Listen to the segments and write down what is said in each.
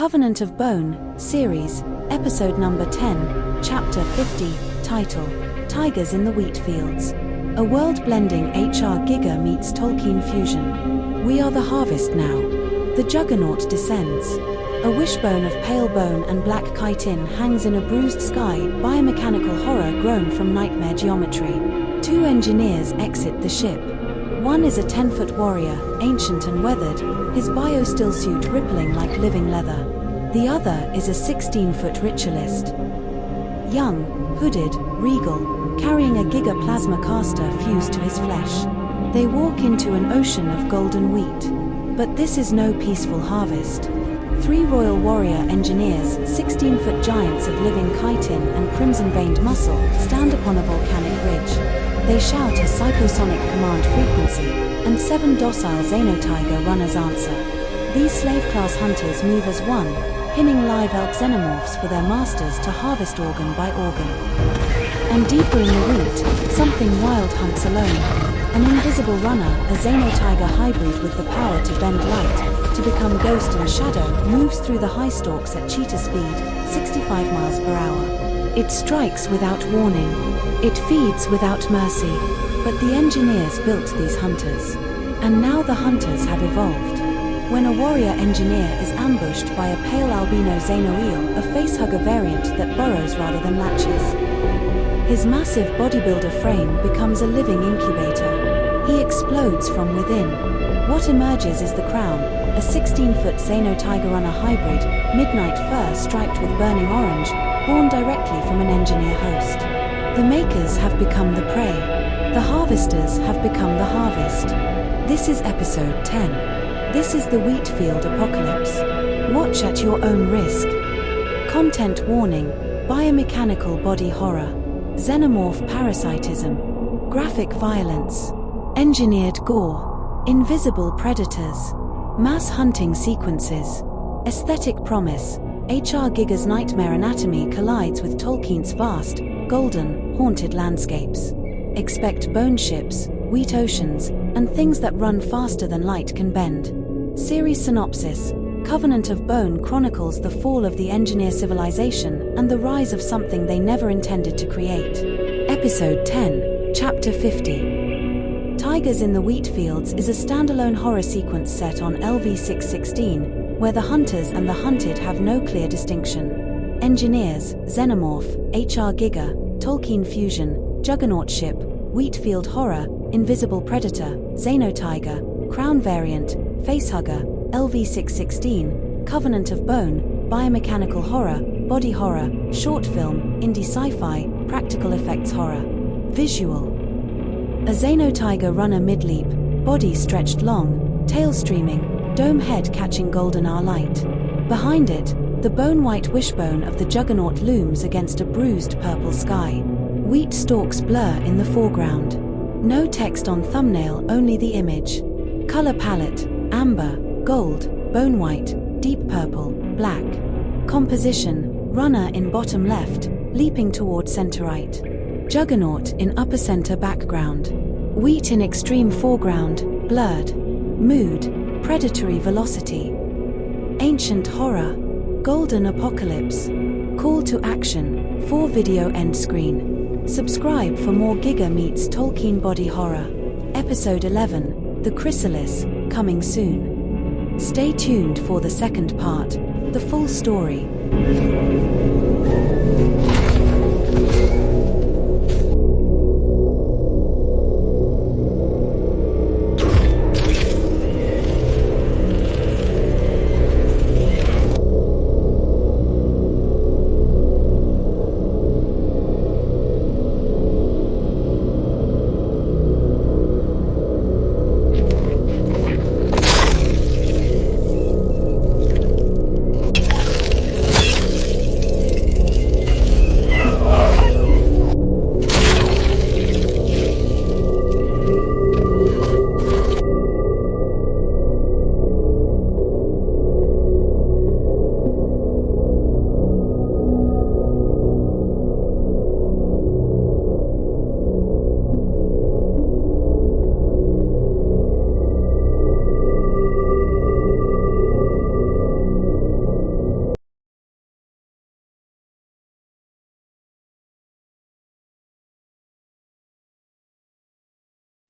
Covenant of Bone, Series, Episode number 10, Chapter 50, Title, Tigers in the Wheat Fields. A world-blending HR Giga meets Tolkien fusion. We are the harvest now. The juggernaut descends. A wishbone of pale bone and black chitin hangs in a bruised sky, biomechanical horror grown from nightmare geometry. Two engineers exit the ship. One is a 10-foot warrior, ancient and weathered, his bio-still suit rippling like living leather. The other is a 16-foot ritualist. Young, hooded, regal, carrying a giga plasma caster fused to his flesh. They walk into an ocean of golden wheat. But this is no peaceful harvest. Three royal warrior engineers, 16-foot giants of living chitin and crimson-veined muscle, stand upon a volcanic ridge. They shout a psychosonic command frequency, and 7 docile Xeno-Runners answer. These slave-class hunters move as one, pinning live elk xenomorphs for their masters to harvest organ by organ. And deeper in the wheat, something wild hunts alone. An invisible runner, a Xeno-Tiger hybrid with the power to bend light, to become ghost and shadow, moves through the high stalks at cheetah speed, 65 miles per hour. It strikes without warning. It feeds without mercy. But the engineers built these hunters. And now the hunters have evolved. When a warrior engineer is ambushed by a pale albino Xeno-eel, a facehugger variant that burrows rather than latches. His massive bodybuilder frame becomes a living incubator. He explodes from within. What emerges is the crown, a 16-foot Xeno-Runner hybrid, midnight fur striped with burning orange, born directly from an engineer host. The makers have become the prey. The harvesters have become the harvest. This is episode 10. This is the wheat field apocalypse. Watch at your own risk. Content warning: biomechanical body horror, xenomorph parasitism, graphic violence, engineered gore, invisible predators, mass hunting sequences, aesthetic promise. HR Giga's nightmare anatomy collides with Tolkien's vast, golden, haunted landscapes. Expect bone ships, wheat oceans, and things that run faster than light can bend. Series synopsis: Covenant of Bone chronicles the fall of the engineer civilization and the rise of something they never intended to create. Episode 10, Chapter 50. Tigers in the Wheat Fields is a standalone horror sequence set on LV-616, where the hunters and the hunted have no clear distinction. Engineers, xenomorph, HR Giga, Tolkien fusion, juggernaut ship, wheat field horror, invisible predator, Xeno-Tiger, crown variant, facehugger, LV-616, Covenant of Bone, biomechanical horror, body horror, short film, indie sci-fi, practical effects horror. Visual: a Xeno-Tiger runner mid-leap, body stretched long, tail streaming, dome head catching golden hour light. Behind it, the bone-white wishbone of the juggernaut looms against a bruised purple sky. Wheat stalks blur in the foreground. No text on thumbnail, only the image. Color palette: amber, gold, bone white, deep purple, black. Composition: runner in bottom left, leaping toward center right. Juggernaut in upper center background. Wheat in extreme foreground, blurred. Mood: predatory velocity. Ancient horror. Golden apocalypse. Call to action: 4 video end screen. Subscribe for more Giga meets Tolkien body horror. Episode 11, The Chrysalis, coming soon. Stay tuned for the second part, the full story.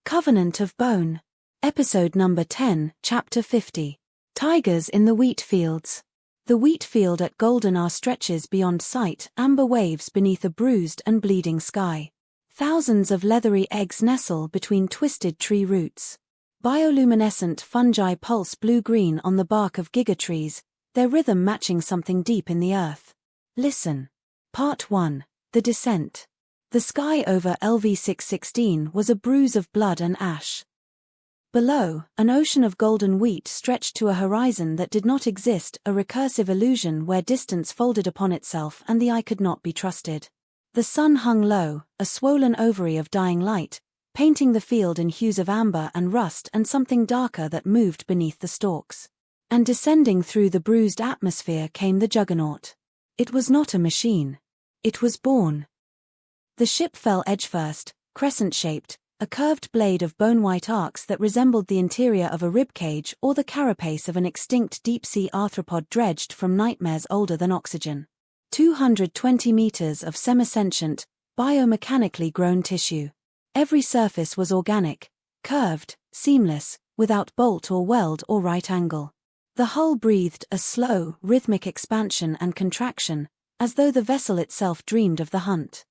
Covenant of Bone. Episode number 10, Chapter 50. Tigers in the wheat fields. The wheat field at Golden stretches beyond sight, amber waves beneath a bruised and bleeding sky. Thousands of leathery eggs nestle between twisted tree roots. Bioluminescent fungi pulse blue-green on the bark of gigatrees, their rhythm matching something deep in the earth. Listen. Part 1. The Descent. The sky over LV616 was a bruise of blood and ash. Below, an ocean of golden wheat stretched to a horizon that did not exist, a recursive illusion where distance folded upon itself and the eye could not be trusted. The sun hung low, a swollen ovary of dying light, painting the field in hues of amber and rust and something darker that moved beneath the stalks. And descending through the bruised atmosphere came the juggernaut. It was not a machine. It was born. The ship fell edge-first, crescent-shaped, a curved blade of bone-white arcs that resembled the interior of a ribcage or the carapace of an extinct deep-sea arthropod dredged from nightmares older than oxygen. 220 meters of semi-sentient, biomechanically grown tissue. Every surface was organic, curved, seamless, without bolt or weld or right angle. The hull breathed a slow, rhythmic expansion and contraction, as though the vessel itself dreamed of the hunt.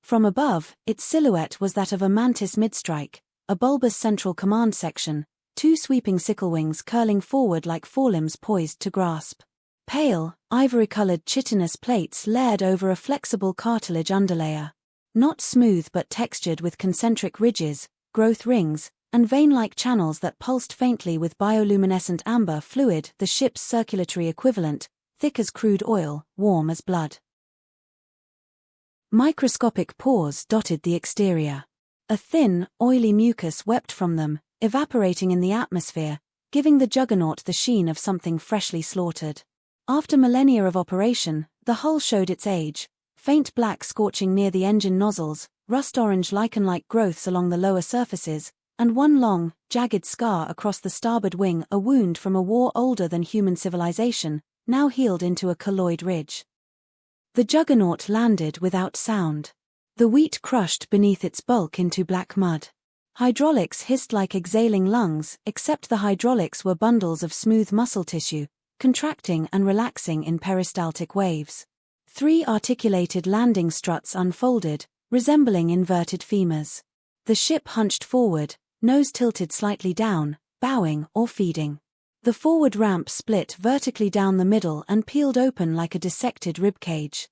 From above, its silhouette was that of a mantis midstrike, a bulbous central command section, two sweeping sickle wings curling forward like forelimbs poised to grasp. Pale, ivory-colored chitinous plates layered over a flexible cartilage underlayer. Not smooth but textured with concentric ridges, growth rings, and vein-like channels that pulsed faintly with bioluminescent amber fluid, the ship's circulatory equivalent, thick as crude oil, warm as blood. Microscopic pores dotted the exterior. A thin, oily mucus wept from them, evaporating in the atmosphere, giving the juggernaut the sheen of something freshly slaughtered. After millennia of operation, the hull showed its age, faint black scorching near the engine nozzles, rust-orange lichen-like growths along the lower surfaces, and one long, jagged scar across the starboard wing, a wound from a war older than human civilization, now healed into a colloid ridge. The juggernaut landed without sound. The wheat crushed beneath its bulk into black mud. Hydraulics hissed like exhaling lungs, except the hydraulics were bundles of smooth muscle tissue, contracting and relaxing in peristaltic waves. 3 articulated landing struts unfolded, resembling inverted femurs. The ship hunched forward, nose tilted slightly down, bowing or feeding. The forward ramp split vertically down the middle and peeled open like a dissected ribcage.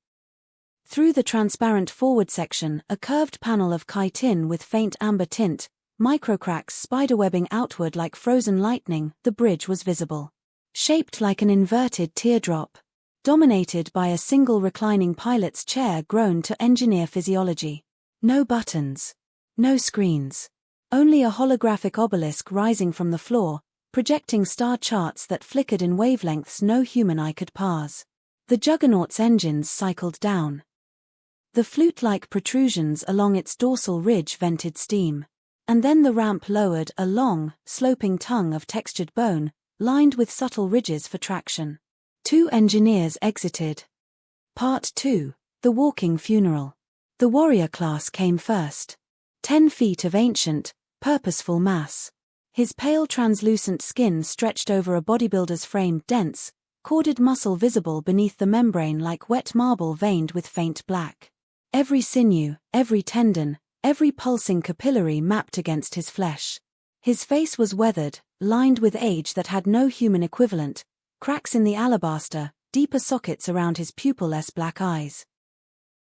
Through the transparent forward section, a curved panel of chitin with faint amber tint, microcracks spiderwebbing outward like frozen lightning, the bridge was visible. Shaped like an inverted teardrop. Dominated by a single reclining pilot's chair grown to engineer physiology. No buttons. No screens. Only a holographic obelisk rising from the floor, projecting star charts that flickered in wavelengths no human eye could parse. The juggernaut's engines cycled down. The flute-like protrusions along its dorsal ridge vented steam. And then the ramp lowered, a long, sloping tongue of textured bone, lined with subtle ridges for traction. 2 engineers exited. Part 2. The Walking Funeral. The warrior class came first. 10 feet of ancient, purposeful mass. His pale translucent skin stretched over a bodybuilder's frame, dense, corded muscle visible beneath the membrane like wet marble veined with faint black. Every sinew, every tendon, every pulsing capillary mapped against his flesh. His face was weathered, lined with age that had no human equivalent, cracks in the alabaster, deeper sockets around his pupil-less black eyes.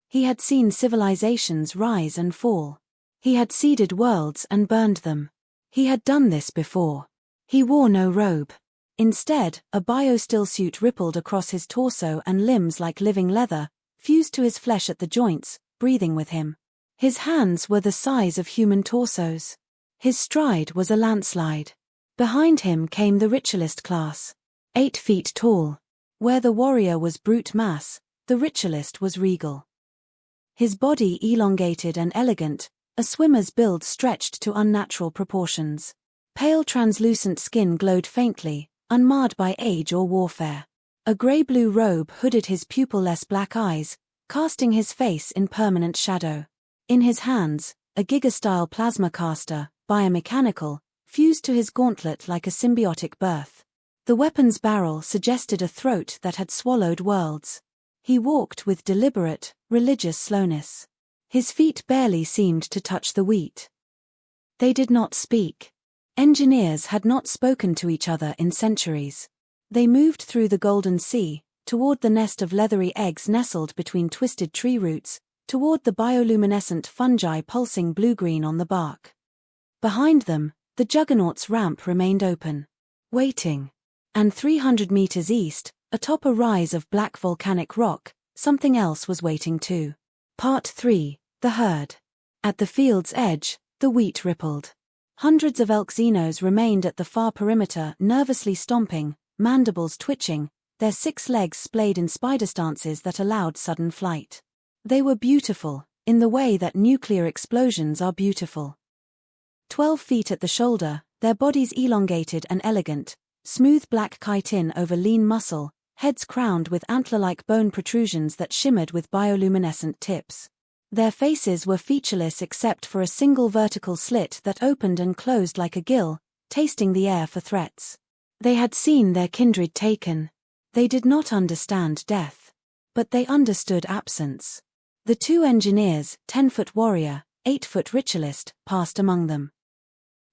He had seen civilizations rise and fall. He had seeded worlds and burned them. He had done this before. He wore no robe. Instead, a bio-stillsuit rippled across his torso and limbs like living leather, fused to his flesh at the joints, breathing with him. His hands were the size of human torsos. His stride was a landslide. Behind him came the ritualist class. 8 feet tall. Where the warrior was brute mass, the ritualist was regal. His body elongated and elegant, a swimmer's build stretched to unnatural proportions. Pale translucent skin glowed faintly, unmarred by age or warfare. A grey-blue robe hooded his pupil-less black eyes, casting his face in permanent shadow. In his hands, a gigastyle plasma caster, biomechanical, fused to his gauntlet like a symbiotic birth. The weapon's barrel suggested a throat that had swallowed worlds. He walked with deliberate, religious slowness. His feet barely seemed to touch the wheat. They did not speak. Engineers had not spoken to each other in centuries. They moved through the golden sea, toward the nest of leathery eggs nestled between twisted tree roots, toward the bioluminescent fungi pulsing blue-green on the bark. Behind them, the juggernaut's ramp remained open, waiting. And 300 meters east, atop a rise of black volcanic rock, something else was waiting too. Part 3, The Herd. At the field's edge, the wheat rippled. Hundreds of elk Xenos remained at the far perimeter, nervously stomping, mandibles twitching, their 6 legs splayed in spider stances that allowed sudden flight. They were beautiful, in the way that nuclear explosions are beautiful. 12 feet at the shoulder, their bodies elongated and elegant, smooth black chitin over lean muscle, heads crowned with antler-like bone protrusions that shimmered with bioluminescent tips. Their faces were featureless except for a single vertical slit that opened and closed like a gill, tasting the air for threats. They had seen their kindred taken. They did not understand death. But they understood absence. The 2 engineers, 10-foot warrior, 8-foot ritualist, passed among them.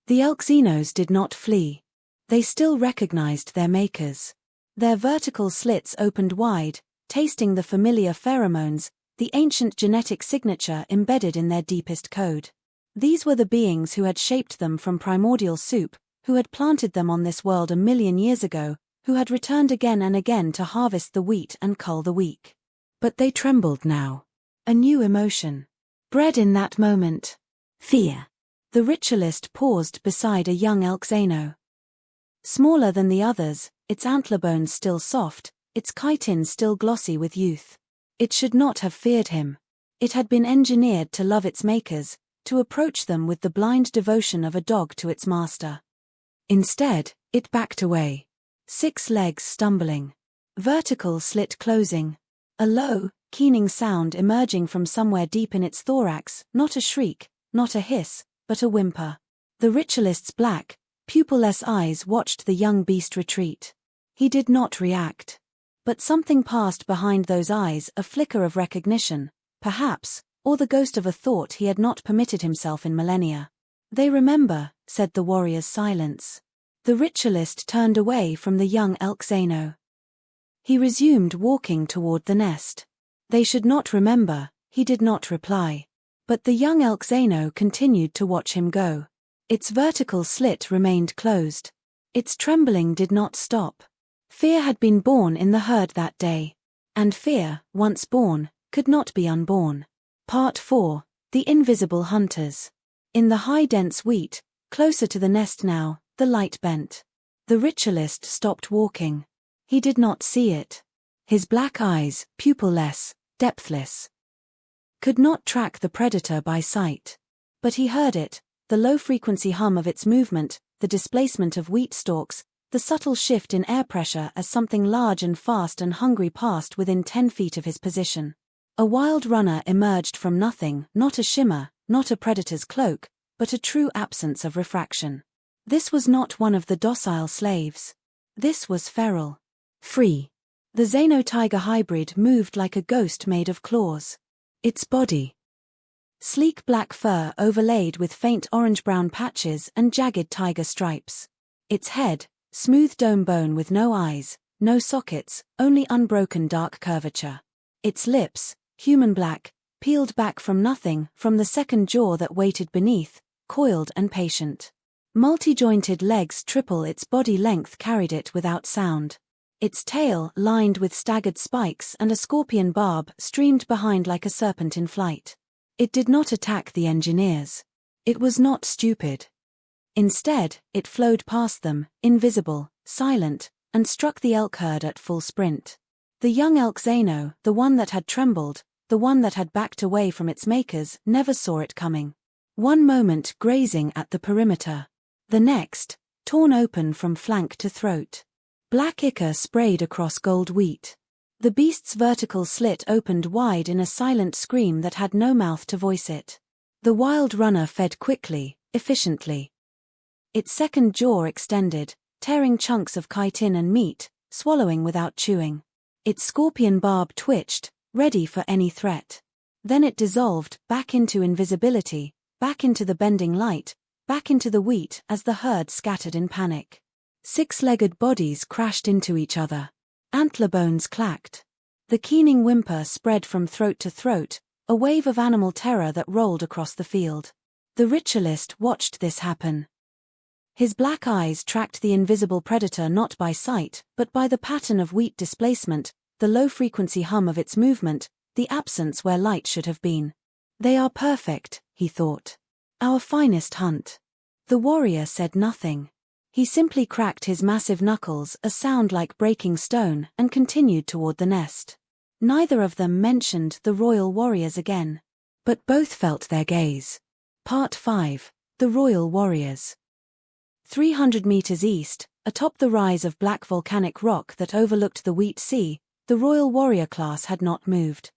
The elk Xenos did not flee. They still recognized their makers. Their vertical slits opened wide, tasting the familiar pheromones, the ancient genetic signature embedded in their deepest code. These were the beings who had shaped them from primordial soup, who had planted them on this world 1,000,000 years ago, who had returned again and again to harvest the wheat and cull the weak. But they trembled now. A new emotion. Bred in that moment. Fear. The ritualist paused beside a young elk Xeno. Smaller than the others, its antler bones still soft, its chitin still glossy with youth. It should not have feared him. It had been engineered to love its makers, to approach them with the blind devotion of a dog to its master. Instead, it backed away. 6 legs stumbling. Vertical slit closing. A low, keening sound emerging from somewhere deep in its thorax, not a shriek, not a hiss, but a whimper. The ritualist's black, pupil-less eyes watched the young beast retreat. He did not react. But something passed behind those eyes, a flicker of recognition, perhaps, or the ghost of a thought he had not permitted himself in millennia. They remember, said the warrior's silence. The ritualist turned away from the young elk Xeno. He resumed walking toward the nest. They should not remember, he did not reply. But the young elk Xeno continued to watch him go. Its vertical slit remained closed. Its trembling did not stop. Fear had been born in the herd that day. And fear, once born, could not be unborn. Part 4, The Invisible Hunters. In the high dense wheat, closer to the nest now, the light bent. The ritualist stopped walking. He did not see it. His black eyes, pupil-less, depthless, could not track the predator by sight. But he heard it, the low-frequency hum of its movement, the displacement of wheat stalks, the subtle shift in air pressure as something large and fast and hungry passed within 10 feet of his position. A wild runner emerged from nothing, not a shimmer, not a predator's cloak, but a true absence of refraction. This was not one of the docile slaves. This was feral. Free. The Xeno-tiger hybrid moved like a ghost made of claws. Its body. Sleek black fur overlaid with faint orange-brown patches and jagged tiger stripes. Its head, smooth dome bone with no eyes, no sockets, only unbroken dark curvature. Its lips, human black, peeled back from nothing, from the second jaw that waited beneath, coiled and patient. Multi-jointed legs triple its body length carried it without sound. Its tail, lined with staggered spikes and a scorpion barb, streamed behind like a serpent in flight. It did not attack the engineers. It was not stupid. Instead, it flowed past them, invisible, silent, and struck the elk herd at full sprint. The young elk Xeno, the one that had trembled, the one that had backed away from its makers, never saw it coming. One moment grazing at the perimeter. The next, torn open from flank to throat. Black ichor sprayed across gold wheat. The beast's vertical slit opened wide in a silent scream that had no mouth to voice it. The wild runner fed quickly, efficiently. Its second jaw extended, tearing chunks of chitin and meat, swallowing without chewing. Its scorpion barb twitched, ready for any threat. Then it dissolved, back into invisibility, back into the bending light, back into the wheat as the herd scattered in panic. Six-legged bodies crashed into each other. Antler bones clacked. The keening whimper spread from throat to throat, a wave of animal terror that rolled across the field. The ritualist watched this happen. His black eyes tracked the invisible predator not by sight, but by the pattern of wheat displacement, the low-frequency hum of its movement, the absence where light should have been. They are perfect, he thought. Our finest hunt. The warrior said nothing. He simply cracked his massive knuckles, a sound like breaking stone, and continued toward the nest. Neither of them mentioned the royal warriors again. But both felt their gaze. Part 5. The Royal Warriors. 300 meters east, atop the rise of black volcanic rock that overlooked the Wheat Sea, the royal warrior class had not moved.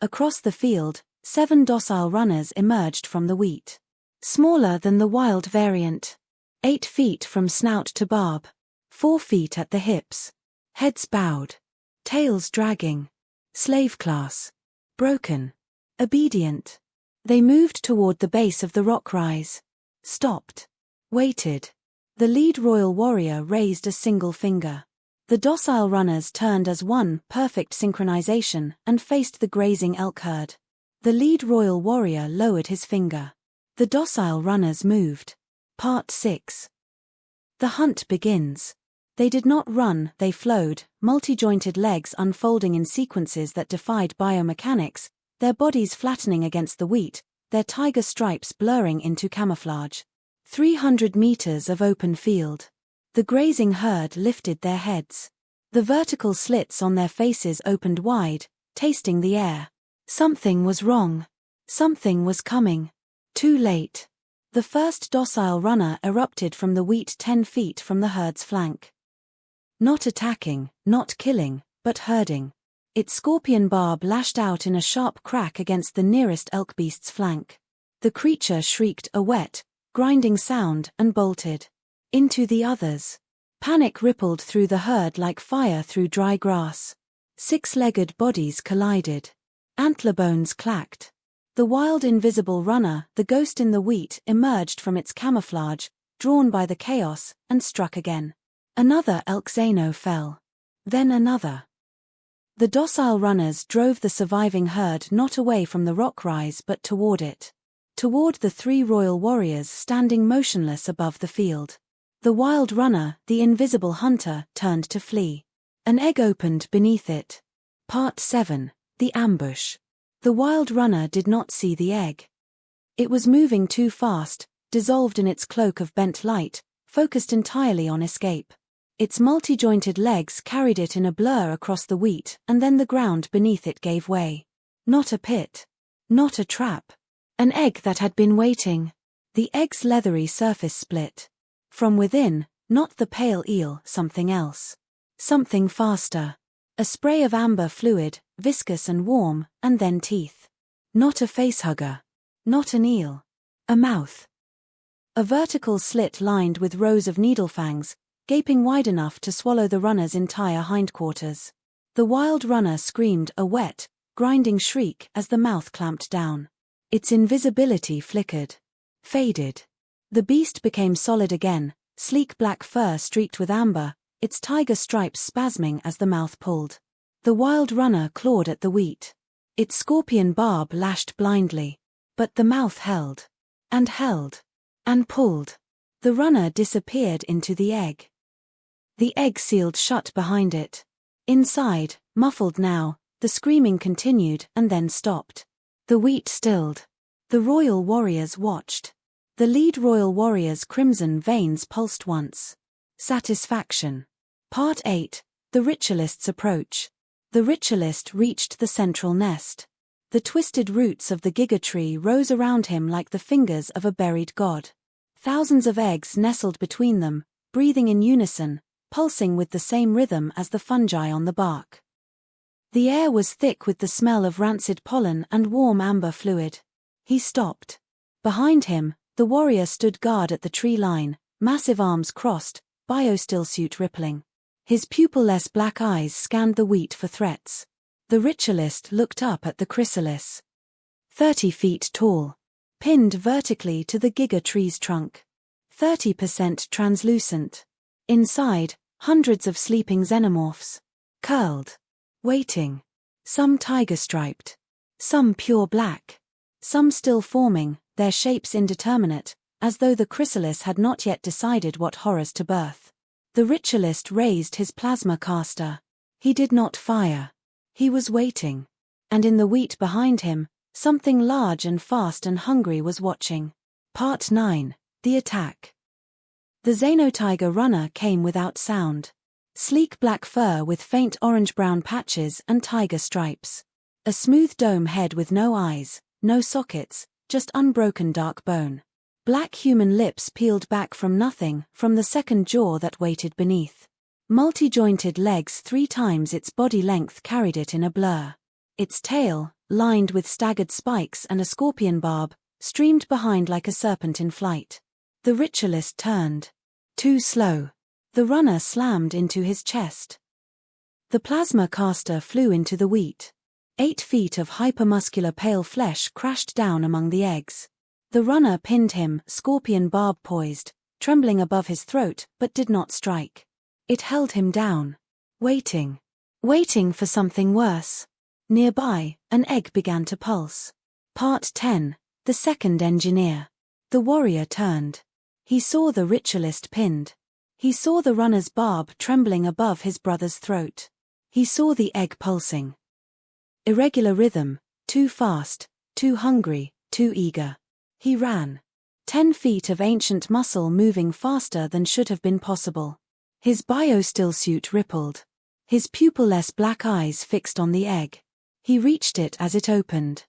Across the field, 7 docile runners emerged from the wheat. Smaller than the wild variant. 8 feet from snout to barb. 4 feet at the hips. Heads bowed. Tails dragging. Slave class. Broken. Obedient. They moved toward the base of the rock rise. Stopped. Waited. The lead royal warrior raised a single finger. The docile runners turned as one, perfect synchronization, and faced the grazing elk herd. The lead royal warrior lowered his finger. The docile runners moved. Part 6. The hunt begins. They did not run, they flowed, multi-jointed legs unfolding in sequences that defied biomechanics, their bodies flattening against the wheat, their tiger stripes blurring into camouflage. 300 meters of open field. The grazing herd lifted their heads. The vertical slits on their faces opened wide, tasting the air. Something was wrong. Something was coming. Too late. The first docile runner erupted from the wheat 10 feet from the herd's flank. Not attacking, not killing, but herding. Its scorpion barb lashed out in a sharp crack against the nearest elk beast's flank. The creature shrieked a wet, grinding sound and bolted. Into the others. Panic rippled through the herd like fire through dry grass. 6-legged bodies collided. Antler bones clacked. The wild invisible runner, the ghost in the wheat, emerged from its camouflage, drawn by the chaos, and struck again. Another elk Xeno fell. Then another. The docile runners drove the surviving herd not away from the rock rise but toward it. Toward the 3 royal warriors standing motionless above the field. The wild runner, the invisible hunter, turned to flee. An egg opened beneath it. Part 7. The Ambush. The wild runner did not see the egg. It was moving too fast, dissolved in its cloak of bent light, focused entirely on escape. Its multi-jointed legs carried it in a blur across the wheat, and then the ground beneath it gave way. Not a pit. Not a trap. An egg that had been waiting. The egg's leathery surface split. From within, not the pale eel, something else. Something faster. A spray of amber fluid, viscous and warm, and then teeth. Not a facehugger. Not an eel. A mouth. A vertical slit lined with rows of needle fangs, gaping wide enough to swallow the runner's entire hindquarters. The wild runner screamed a wet, grinding shriek as the mouth clamped down. Its invisibility flickered. Faded. The beast became solid again, sleek black fur streaked with amber, its tiger stripes spasming as the mouth pulled. The wild runner clawed at the wheat. Its scorpion barb lashed blindly. But the mouth held. And held. And pulled. The runner disappeared into the egg. The egg sealed shut behind it. Inside, muffled now, the screaming continued and then stopped. The wheat stilled. The royal warriors watched. The lead royal warrior's crimson veins pulsed once. Satisfaction. Part 8. The Ritualist's Approach. The ritualist reached the central nest. The twisted roots of the giga tree rose around him like the fingers of a buried god. Thousands of eggs nestled between them, breathing in unison, pulsing with the same rhythm as the fungi on the bark. The air was thick with the smell of rancid pollen and warm amber fluid. He stopped. Behind him, The warrior stood guard at the tree line, massive arms crossed, biostillsuit rippling. His pupil-less black eyes scanned the wheat for threats. The ritualist looked up at the chrysalis. 30 feet tall. Pinned vertically to the giga tree's trunk. 30% translucent. Inside, hundreds of sleeping xenomorphs. Curled. Waiting. Some tiger-striped. Some pure black. Some still forming, their shapes indeterminate, as though the chrysalis had not yet decided what horrors to birth. The ritualist raised his plasma caster. He did not fire. He was waiting. And in the wheat behind him, something large and fast and hungry was watching. Part 9. The Attack. The Xeno-Runner came without sound. Sleek black fur with faint orange-brown patches and tiger stripes. A smooth dome head with no eyes, no sockets, just unbroken dark bone. Black human lips peeled back from nothing, from the second jaw that waited beneath. Multi-jointed legs 3 times its body length carried it in a blur. Its tail, lined with staggered spikes and a scorpion barb, streamed behind like a serpent in flight. The ritualist turned. Too slow. The runner slammed into his chest. The plasma caster flew into the wheat. 8 feet of hypermuscular pale flesh crashed down among the eggs. The runner pinned him, scorpion barb poised, trembling above his throat, but did not strike. It held him down. Waiting. Waiting for something worse. Nearby, an egg began to pulse. Part 10. The second engineer. The warrior turned. He saw the ritualist pinned. He saw the runner's barb trembling above his brother's throat. He saw the egg pulsing. Irregular rhythm, too fast, too hungry, too eager. He ran. 10 feet of ancient muscle moving faster than should have been possible. His biostillsuit rippled. His pupil-less black eyes fixed on the egg. He reached it as it opened.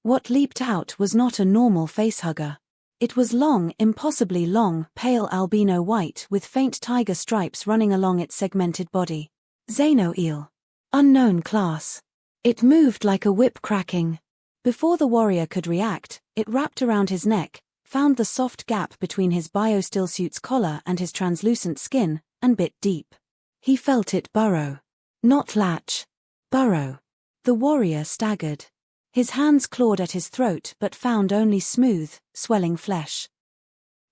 What leaped out was not a normal facehugger. It was long, impossibly long, pale albino white with faint tiger stripes running along its segmented body. Xeno-eel. Unknown class. It moved like a whip cracking. Before the warrior could react, it wrapped around his neck, found the soft gap between his biostillsuit's collar and his translucent skin, and bit deep. He felt it burrow. Not latch. Burrow. The warrior staggered. His hands clawed at his throat but found only smooth, swelling flesh.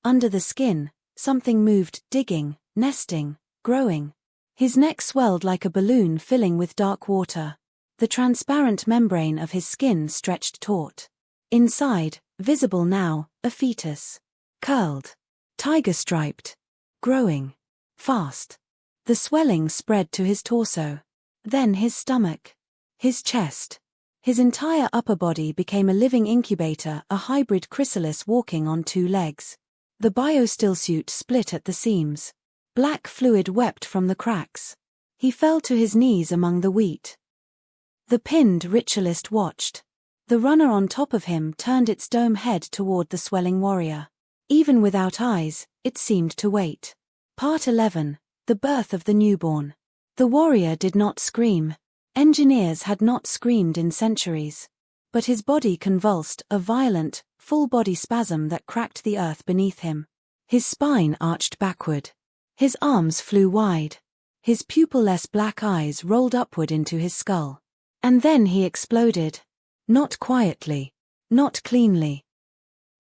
Under the skin, something moved, digging, nesting, growing. His neck swelled like a balloon filling with dark water. The transparent membrane of his skin stretched taut. Inside, visible now, a fetus. Curled. Tiger-striped. Growing. Fast. The swelling spread to his torso. Then his stomach. His chest. His entire upper body became a living incubator, a hybrid chrysalis walking on 2 legs. The biostillsuit split at the seams. Black fluid wept from the cracks. He fell to his knees among the wheat. The pinned ritualist watched. The runner on top of him turned its dome head toward the swelling warrior. Even without eyes, it seemed to wait. Part 11. The birth of the newborn. The warrior did not scream. Engineers had not screamed in centuries. But his body convulsed, a violent, full-body spasm that cracked the earth beneath him. His spine arched backward. His arms flew wide. His pupil-less black eyes rolled upward into his skull. And then he exploded. Not quietly. Not cleanly.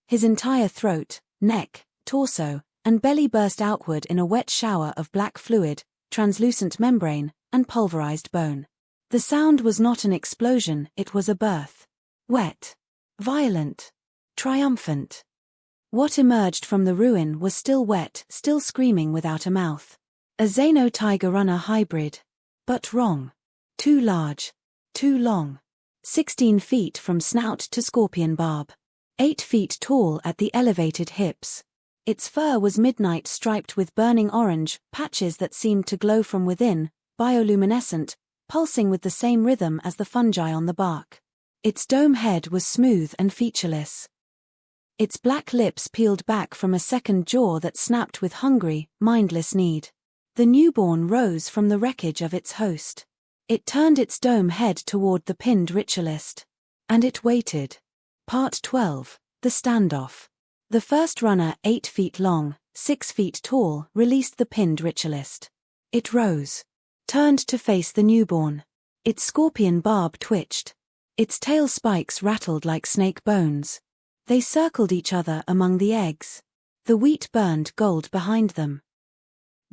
His entire throat, neck, torso, and belly burst outward in a wet shower of black fluid, translucent membrane, and pulverized bone. The sound was not an explosion, it was a birth. Wet. Violent. Triumphant. What emerged from the ruin was still wet, still screaming without a mouth. A Xeno-Runner hybrid. But wrong. Too large. Too long. 16 feet from snout to scorpion barb. 8 feet tall at the elevated hips. Its fur was midnight striped with burning orange, patches that seemed to glow from within, bioluminescent, pulsing with the same rhythm as the fungi on the bark. Its dome head was smooth and featureless. Its black lips peeled back from a second jaw that snapped with hungry, mindless need. The newborn rose from the wreckage of its host. It turned its dome head toward the pinned ritualist. And it waited. Part 12. The standoff. The first runner, 8 feet long, 6 feet tall, released the pinned ritualist. It rose, turned to face the newborn. Its scorpion barb twitched. Its tail spikes rattled like snake bones. They circled each other among the eggs. The wheat burned gold behind them.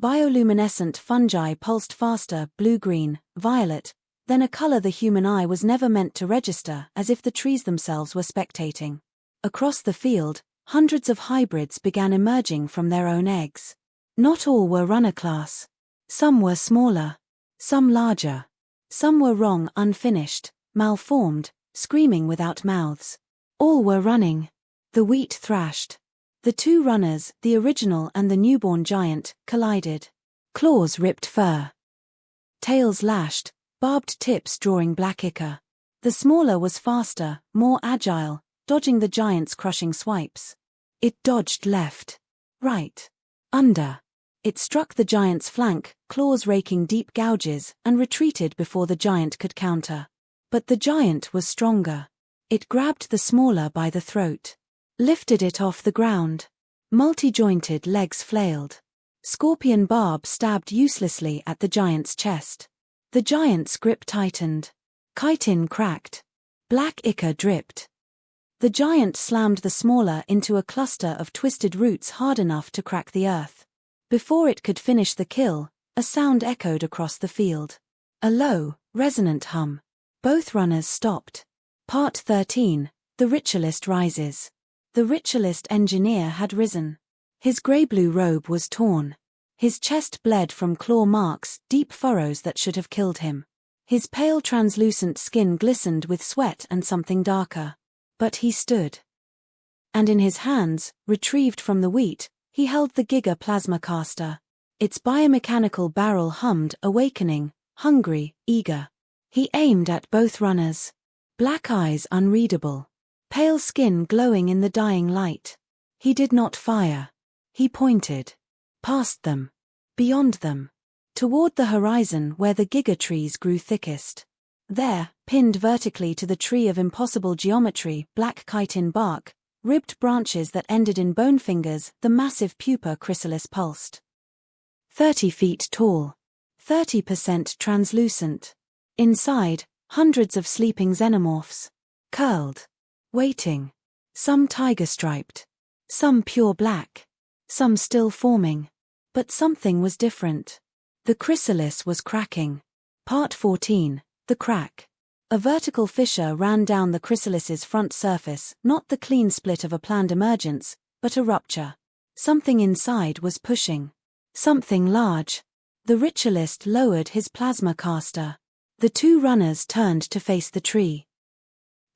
Bioluminescent fungi pulsed faster, blue-green, violet, then a color the human eye was never meant to register, as if the trees themselves were spectating. Across the field, hundreds of hybrids began emerging from their own eggs. Not all were runner class. Some were smaller. Some larger. Some were wrong, unfinished, malformed, screaming without mouths. All were running. The wheat thrashed. The two runners, the original and the newborn giant, collided. Claws ripped fur. Tails lashed, barbed tips drawing black ichor. The smaller was faster, more agile, dodging the giant's crushing swipes. It dodged left, right, under. It struck the giant's flank, claws raking deep gouges, and retreated before the giant could counter. But the giant was stronger. It grabbed the smaller by the throat. Lifted it off the ground. Multi-jointed legs flailed. Scorpion barb stabbed uselessly at the giant's chest. The giant's grip tightened. Chitin cracked. Black ichor dripped. The giant slammed the smaller into a cluster of twisted roots hard enough to crack the earth. Before it could finish the kill, a sound echoed across the field. A low, resonant hum. Both runners stopped. Part 13, The Ritualist Rises. The ritualist engineer had risen. His grey-blue robe was torn. His chest bled from claw marks, deep furrows that should have killed him. His pale translucent skin glistened with sweat and something darker. But he stood. And in his hands, retrieved from the wheat, he held the Giga plasma caster. Its biomechanical barrel hummed, awakening, hungry, eager. He aimed at both runners. Black eyes unreadable. Pale skin glowing in the dying light. He did not fire. He pointed. Past them. Beyond them. Toward the horizon where the giga trees grew thickest. There, pinned vertically to the tree of impossible geometry, black chitin bark, ribbed branches that ended in bone fingers, the massive pupa chrysalis pulsed. 30 feet tall. 30% translucent. Inside, hundreds of sleeping xenomorphs. Curled. Waiting. Some tiger-striped. Some pure black. Some still forming. But something was different. The chrysalis was cracking. Part 14, The Crack. A vertical fissure ran down the chrysalis's front surface, not the clean split of a planned emergence, but a rupture. Something inside was pushing. Something large. The ritualist lowered his plasma caster. The two runners turned to face the tree.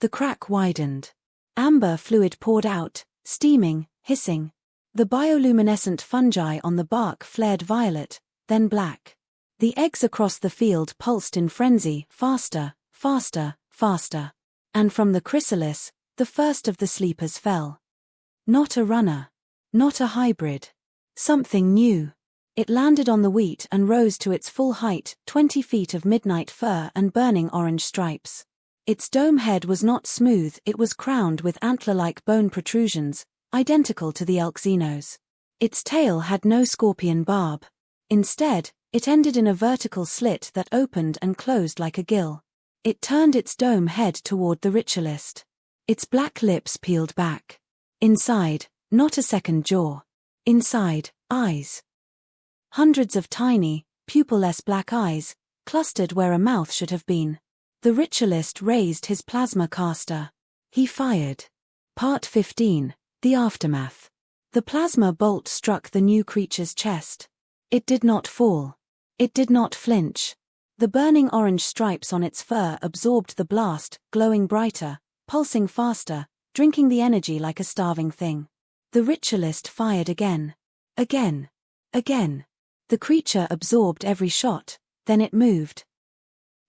The crack widened. Amber fluid poured out, steaming, hissing. The bioluminescent fungi on the bark flared violet, then black. The eggs across the field pulsed in frenzy, faster, faster, faster. And from the chrysalis, the first of the sleepers fell. Not a runner. Not a hybrid. Something new. It landed on the wheat and rose to its full height, 20 feet of midnight fur and burning orange stripes. Its dome head was not smooth, it was crowned with antler-like bone protrusions, identical to the elk Xenos. Its tail had no scorpion barb. Instead, it ended in a vertical slit that opened and closed like a gill. It turned its dome head toward the ritualist. Its black lips peeled back. Inside, not a second jaw. Inside, eyes. Hundreds of tiny, pupilless black eyes, clustered where a mouth should have been. The ritualist raised his plasma caster. He fired. Part 15, The Aftermath. The plasma bolt struck the new creature's chest. It did not fall. It did not flinch. The burning orange stripes on its fur absorbed the blast, glowing brighter, pulsing faster, drinking the energy like a starving thing. The ritualist fired again. Again. Again. The creature absorbed every shot, then it moved.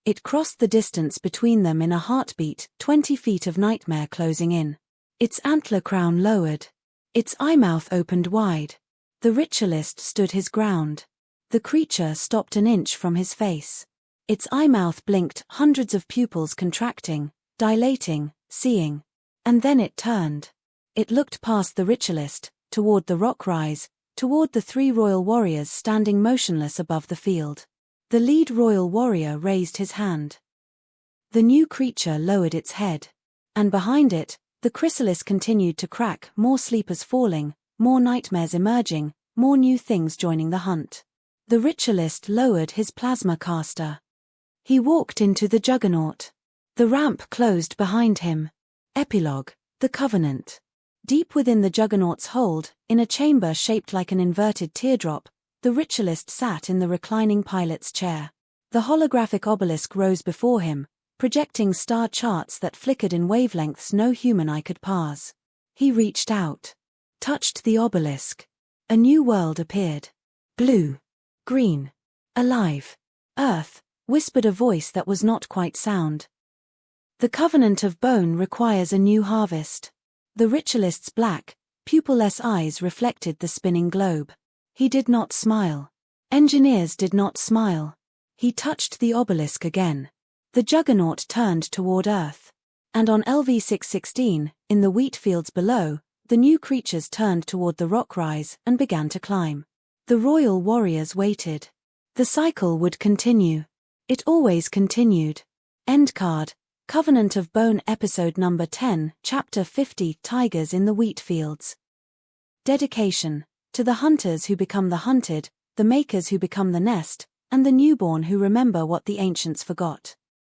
It crossed the distance between them in a heartbeat, 20 feet of nightmare closing in. Its antler crown lowered. Its eye-mouth opened wide. The ritualist stood his ground. The creature stopped an inch from his face. Its eye-mouth blinked, hundreds of pupils contracting, dilating, seeing. And then it turned. It looked past the ritualist, toward the rock rise, toward the 3 royal warriors standing motionless above the field. The lead royal warrior raised his hand. The new creature lowered its head. And behind it, the chrysalis continued to crack, more sleepers falling, more nightmares emerging, more new things joining the hunt. The ritualist lowered his plasma caster. He walked into the juggernaut. The ramp closed behind him. Epilogue: The Covenant. Deep within the juggernaut's hold, in a chamber shaped like an inverted teardrop, the ritualist sat in the reclining pilot's chair. The holographic obelisk rose before him, projecting star charts that flickered in wavelengths no human eye could parse. He reached out, touched the obelisk. A new world appeared. Blue, green, alive. Earth, whispered a voice that was not quite sound. The covenant of bone requires a new harvest. The ritualist's black, pupilless eyes reflected the spinning globe. He did not smile. Engineers did not smile. He touched the obelisk again. The juggernaut turned toward Earth. And on LV-616, in the wheat fields below, the new creatures turned toward the rock rise and began to climb. The royal warriors waited. The cycle would continue. It always continued. End card. Covenant of Bone Episode Number 10, Chapter 50, Tigers in the Wheat Fields. Dedication. To the hunters who become the hunted, the makers who become the nest, and the newborn who remember what the ancients forgot.